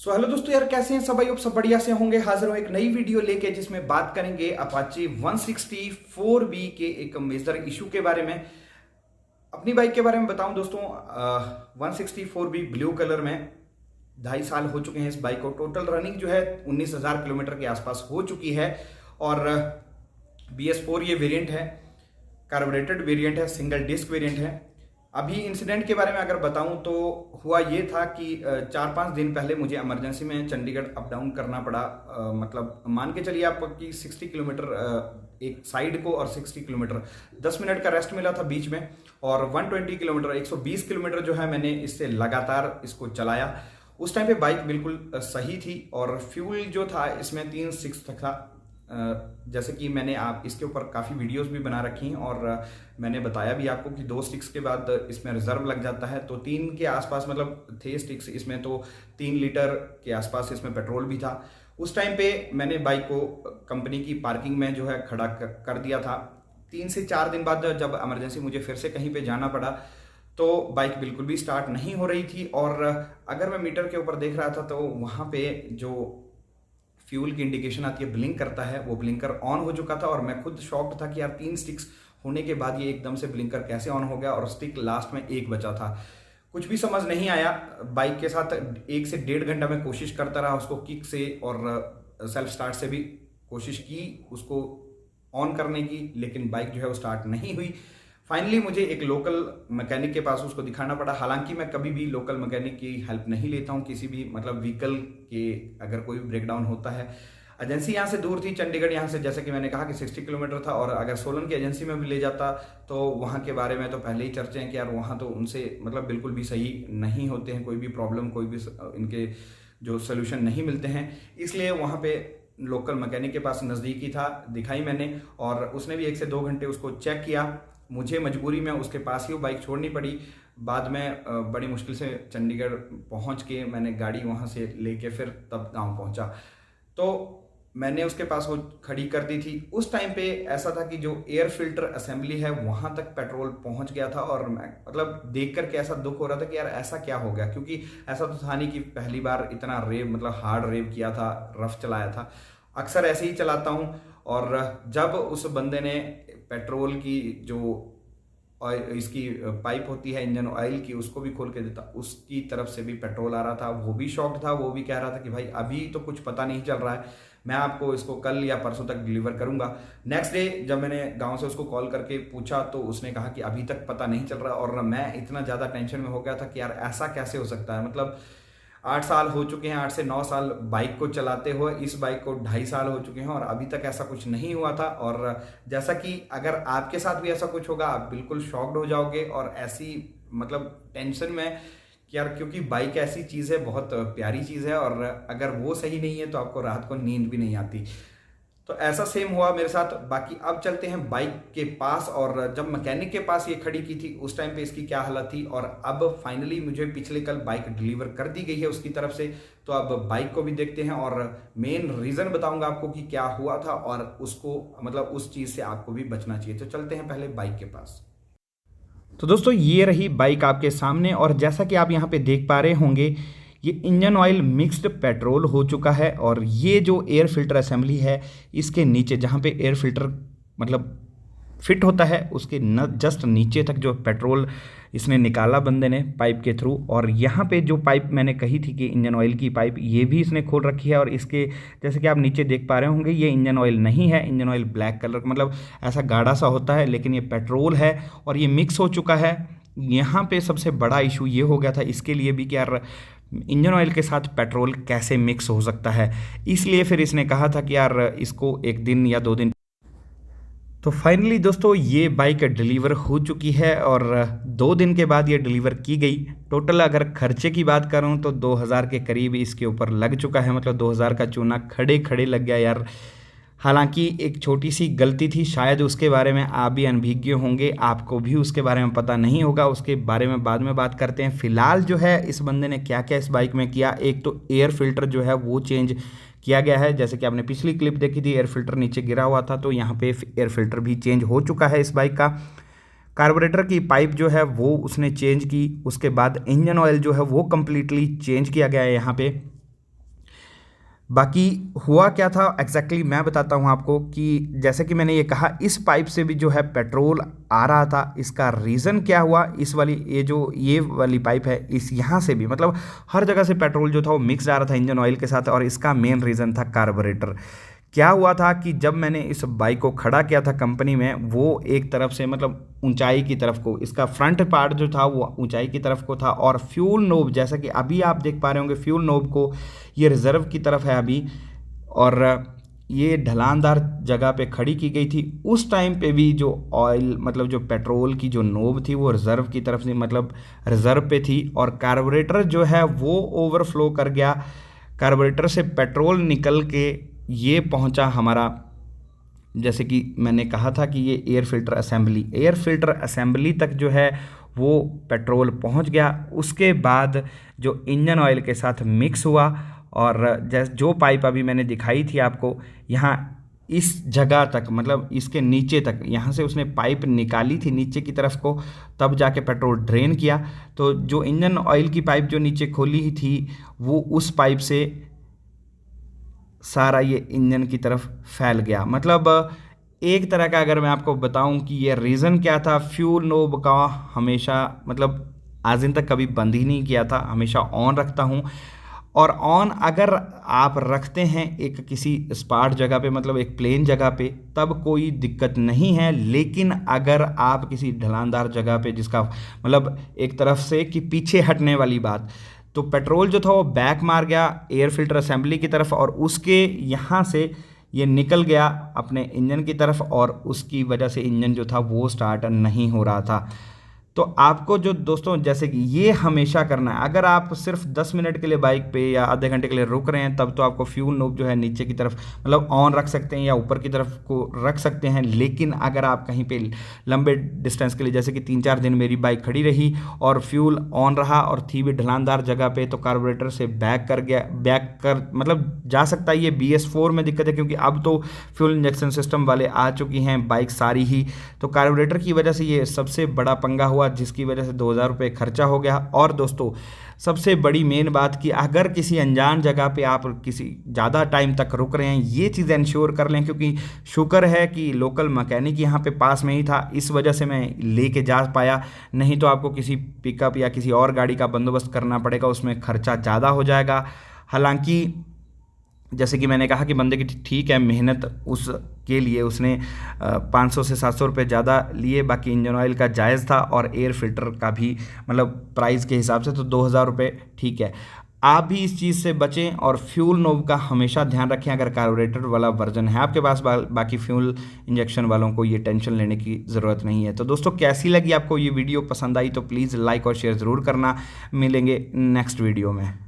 Hello दोस्तों यार, कैसे हैं सब भाई? आप सब बढ़िया से होंगे। हाजिर हूं एक नई वीडियो लेके जिसमें बात करेंगे अपाचे 164B के एक मेजर इशू के बारे में। अपनी बाइक के बारे में बताऊं दोस्तों, 164B ब्लू कलर में 2.5 साल हो चुके हैं इस बाइक को। टोटल रनिंग जो है 19,000 किलोमीटर के आसपास हो चुकी है और BS4 ये वेरिएंट है, कार्बोरेटेड वेरिएंट है, सिंगल डिस्क वेरिएंट है। अभी इंसिडेंट के बारे में अगर बताऊं तो हुआ ये था कि 4-5 दिन पहले मुझे इमरजेंसी में चंडीगढ़ अप डाउन करना पड़ा। मतलब मान के चलिए आप कि 60 किलोमीटर एक साइड को और 60 किलोमीटर 10 मिनट का रेस्ट मिला था बीच में, और 120 किलोमीटर 120 किलोमीटर जो है मैंने इससे लगातार इसको चलाया। उस टाइम पे बाइक बिल्कुल सही थी और फ्यूल जो था इसमें 3.6 था। जैसे कि मैंने आप इसके ऊपर काफ़ी वीडियोस भी बना रखी हैं और मैंने बताया भी आपको कि 2 स्टिक्स के बाद इसमें रिजर्व लग जाता है, तो 3 के आसपास मतलब थे स्टिक्स इसमें, तो 3 लीटर के आसपास इसमें पेट्रोल भी था। उस टाइम पे मैंने बाइक को कंपनी की पार्किंग में जो है खड़ा कर दिया था। 3 से 4 दिन बाद जब इमरजेंसी मुझे फिर से कहीं पे जाना पड़ा तो बाइक बिल्कुल भी स्टार्ट नहीं हो रही थी। और अगर मैं मीटर के ऊपर देख रहा था तो वहाँ पे जो फ्यूल की इंडिकेशन आती है, ब्लिंक करता है, वो ब्लिंकर ऑन हो चुका था। और मैं खुद शॉक्ड था कि यार 3 स्टिक्स होने के बाद ये एकदम से ब्लिंकर कैसे ऑन हो गया और स्टिक लास्ट में एक बचा था। कुछ भी समझ नहीं आया। बाइक के साथ 1 से 1.5 घंटा मैं कोशिश करता रहा उसको किक से और सेल्फ स्टार्ट से भी कोशिश की उसको ऑन करने की, लेकिन बाइक जो है वो स्टार्ट नहीं हुई। फाइनली मुझे एक लोकल मैकेनिक के पास उसको दिखाना पड़ा। हालांकि मैं कभी भी लोकल मैकेनिक की हेल्प नहीं लेता हूँ किसी भी मतलब व्हीकल के अगर कोई भी ब्रेकडाउन होता है। एजेंसी यहाँ से दूर थी, चंडीगढ़ यहाँ से जैसे कि मैंने कहा कि 60 किलोमीटर था, और अगर सोलन की एजेंसी में भी ले जाता तो वहाँ के बारे में तो पहले ही चर्चे हैं कि यार वहाँ तो उनसे मतलब बिल्कुल भी सही नहीं होते हैं, कोई भी प्रॉब्लम कोई भी इनके जो सोल्यूशन नहीं मिलते हैं। इसलिए वहाँ पे लोकल मैकेनिक के पास नज़दीकी था, दिखाई मैंने, और उसने भी 1 से 2 घंटे उसको चेक किया। मुझे मजबूरी में उसके पास ही वो बाइक छोड़नी पड़ी। बाद में बड़ी मुश्किल से चंडीगढ़ पहुंच के मैंने गाड़ी वहां से लेके फिर तब गांव पहुंचा, तो मैंने उसके पास वो खड़ी कर दी थी। उस टाइम पे ऐसा था कि जो एयर फिल्टर असेंबली है वहां तक पेट्रोल पहुंच गया था, और मैं मतलब देख करके ऐसा दुख हो रहा था कि यार ऐसा क्या हो गया, क्योंकि ऐसा तो था नहीं कि पहली बार इतना रेव मतलब हार्ड रेव किया था, रफ चलाया था। अक्सर ऐसे ही चलाता हूँ। और जब उस बंदे ने पेट्रोल की जो इसकी पाइप होती है इंजन ऑयल की, उसको भी खोल के देता, उसकी तरफ से भी पेट्रोल आ रहा था। वो भी शॉक्ड था, वो भी कह रहा था कि भाई अभी तो कुछ पता नहीं चल रहा है, मैं आपको इसको कल या परसों तक डिलीवर करूंगा। नेक्स्ट डे जब मैंने गांव से उसको कॉल करके पूछा तो उसने कहा कि अभी तक पता नहीं चल रहा। और मैं इतना ज़्यादा टेंशन में हो गया था कि यार ऐसा कैसे हो सकता है। मतलब 8 साल हो चुके हैं, 8 से 9 साल बाइक को चलाते हुए, इस बाइक को 2.5 साल हो चुके हैं और अभी तक ऐसा कुछ नहीं हुआ था। और जैसा कि अगर आपके साथ भी ऐसा कुछ होगा आप बिल्कुल शॉक्ड हो जाओगे और ऐसी मतलब टेंशन में कि यार, क्योंकि बाइक ऐसी चीज़ है, बहुत प्यारी चीज़ है, और अगर वो सही नहीं है तो आपको रात को नींद भी नहीं आती। तो ऐसा सेम हुआ मेरे साथ। बाकी अब चलते हैं बाइक के पास, और जब मैकेनिक के पास ये खड़ी की थी उस टाइम पे इसकी क्या हालत थी, और अब फाइनली मुझे पिछले कल बाइक डिलीवर कर दी गई है उसकी तरफ से। तो अब बाइक को भी देखते हैं और मेन रीज़न बताऊंगा आपको कि क्या हुआ था और उसको मतलब उस चीज़ से आपको भी बचना चाहिए। तो चलते हैं पहले बाइक के पास। तो दोस्तों ये रही बाइक आपके सामने, और जैसा कि आप यहाँ पे देख पा रहे होंगे ये इंजन ऑयल मिक्स्ड पेट्रोल हो चुका है। और ये जो एयर फिल्टर असेंबली है इसके नीचे जहाँ पे एयर फिल्टर मतलब फिट होता है उसके जस्ट नीचे तक जो पेट्रोल इसने निकाला बंदे ने पाइप के थ्रू। और यहाँ पे जो पाइप मैंने कही थी कि इंजन ऑयल की पाइप, ये भी इसने खोल रखी है। और इसके जैसे कि आप नीचे देख पा रहे होंगे ये इंजन ऑयल नहीं है, इंजन ऑयल ब्लैक कलर मतलब ऐसा गाढ़ा सा होता है, लेकिन ये पेट्रोल है और ये मिक्स हो चुका है। यहाँ पे सबसे बड़ा इशू ये हो गया था इसके लिए भी कि यार इंजन ऑयल के साथ पेट्रोल कैसे मिक्स हो सकता है। इसलिए फिर इसने कहा था कि यार इसको 1 दिन या 2 दिन। तो फाइनली दोस्तों ये बाइक डिलीवर हो चुकी है और 2 दिन के बाद ये डिलीवर की गई। टोटल अगर खर्चे की बात करूं तो 2000 के करीब इसके ऊपर लग चुका है, मतलब 2000 का चूना खड़े खड़े लग गया यार। हालांकि एक छोटी सी गलती थी, शायद उसके बारे में आप भी अनभिज्ञ होंगे, आपको भी उसके बारे में पता नहीं होगा, उसके बारे में बाद में बात करते हैं। फिलहाल जो है इस बंदे ने क्या क्या इस बाइक में किया, एक तो एयर फिल्टर जो है वो चेंज किया गया है। जैसे कि आपने पिछली क्लिप देखी थी, एयर फिल्टर नीचे गिरा हुआ था, तो यहाँ पे एयर फिल्टर भी चेंज हो चुका है इस बाइक का। कार्बोरेटर की पाइप जो है वो उसने चेंज की। उसके बाद इंजन ऑयल जो है वो कम्प्लीटली चेंज किया गया है यहाँ पे। बाकी हुआ क्या था एग्जैक्टली मैं बताता हूँ आपको कि जैसे कि मैंने ये कहा, इस पाइप से भी जो है पेट्रोल आ रहा था। इसका रीज़न क्या हुआ, इस वाली ये वाली पाइप है, इस यहाँ से भी मतलब हर जगह से पेट्रोल जो था वो मिक्स आ रहा था इंजन ऑयल के साथ, और इसका मेन रीज़न था कार्बोरेटर। क्या हुआ था कि जब मैंने इस बाइक को खड़ा किया था कंपनी में, वो एक तरफ से मतलब ऊंचाई की तरफ को, इसका फ्रंट पार्ट जो था वो ऊंचाई की तरफ को था, और फ्यूल नोब जैसा कि अभी आप देख पा रहे होंगे, फ्यूल नोब को ये रिज़र्व की तरफ है अभी, और ये ढलानदार जगह पे खड़ी की गई थी। उस टाइम पे भी जो ऑयल मतलब जो पेट्रोल की जो नोब थी वो रिज़र्व की तरफ से मतलब रिज़र्व पे थी, और कार्बोरेटर जो है वो ओवरफ्लो कर गया। कार्बोरेटर से पेट्रोल निकल के ये पहुंचा हमारा, जैसे कि मैंने कहा था कि ये एयर फिल्टर असेंबली तक जो है वो पेट्रोल पहुंच गया। उसके बाद जो इंजन ऑयल के साथ मिक्स हुआ, और जैसे जो पाइप अभी मैंने दिखाई थी आपको, यहाँ इस जगह तक मतलब इसके नीचे तक, यहाँ से उसने पाइप निकाली थी नीचे की तरफ को, तब जाके पेट्रोल ड्रेन किया। तो जो इंजन ऑयल की पाइप जो नीचे खोली ही थी, वो उस पाइप से सारा ये इंजन की तरफ फैल गया। मतलब एक तरह का अगर मैं आपको बताऊं कि ये रीज़न क्या था, फ्यूल नोब का हमेशा मतलब आज दिन तक कभी बंद ही नहीं किया था, हमेशा ऑन रखता हूं। और ऑन अगर आप रखते हैं एक किसी स्पार्ट जगह पे मतलब एक प्लेन जगह पे, तब कोई दिक्कत नहीं है। लेकिन अगर आप किसी ढलानदार जगह पे, जिसका मतलब एक तरफ से कि पीछे हटने वाली बात, तो पेट्रोल जो था वो बैक मार गया एयर फिल्टर असेंबली की तरफ, और उसके यहाँ से ये निकल गया अपने इंजन की तरफ, और उसकी वजह से इंजन जो था वो स्टार्ट नहीं हो रहा था। तो आपको जो दोस्तों जैसे कि ये हमेशा करना है, अगर आप सिर्फ 10 मिनट के लिए बाइक पे या आधे घंटे के लिए रुक रहे हैं, तब तो आपको फ्यूल नोब जो है नीचे की तरफ मतलब ऑन रख सकते हैं या ऊपर की तरफ को रख सकते हैं। लेकिन अगर आप कहीं पे लंबे डिस्टेंस के लिए, जैसे कि 3-4 दिन मेरी बाइक खड़ी रही और फ्यूल ऑन रहा और थी भी ढलानदार जगह पे, तो कार्बोरेटर से बैक कर मतलब जा सकता है। ये BS4 में दिक्कत है, क्योंकि अब तो फ्यूल इंजेक्शन सिस्टम वाले आ चुकी हैं बाइक सारी ही। तो कार्बोरेटर की वजह से ये सबसे बड़ा पंगा हुआ, जिसकी वजह से 2000 रुपये खर्चा हो गया। और दोस्तों सबसे बड़ी मेन बात कि अगर किसी अनजान जगह पे आप किसी ज़्यादा टाइम तक रुक रहे हैं, ये चीज़ इंश्योर कर लें, क्योंकि शुक्र है कि लोकल मैकेनिक यहाँ पे पास में ही था, इस वजह से मैं लेके जा पाया। नहीं तो आपको किसी पिकअप या किसी और गाड़ी का बंदोबस्त करना पड़ेगा, उसमें खर्चा ज़्यादा हो जाएगा। हालांकि जैसे कि मैंने कहा कि बंदे की ठीक है मेहनत, उसके लिए उसने 500 से 700 रुपये ज़्यादा लिए, बाकी इंजन ऑयल का जायज़ था और एयर फिल्टर का भी मतलब प्राइस के हिसाब से तो 2000 रुपये ठीक है। आप भी इस चीज़ से बचें और फ्यूल नोब का हमेशा ध्यान रखें। अगर कार्बोरेटर वाला वर्जन है आपके पास, बाकी फ्यूल इंजेक्शन वालों को ये टेंशन लेने की ज़रूरत नहीं है। तो दोस्तों कैसी लगी आपको ये वीडियो, पसंद आई तो प्लीज़ लाइक और शेयर ज़रूर करना। मिलेंगे नेक्स्ट वीडियो में।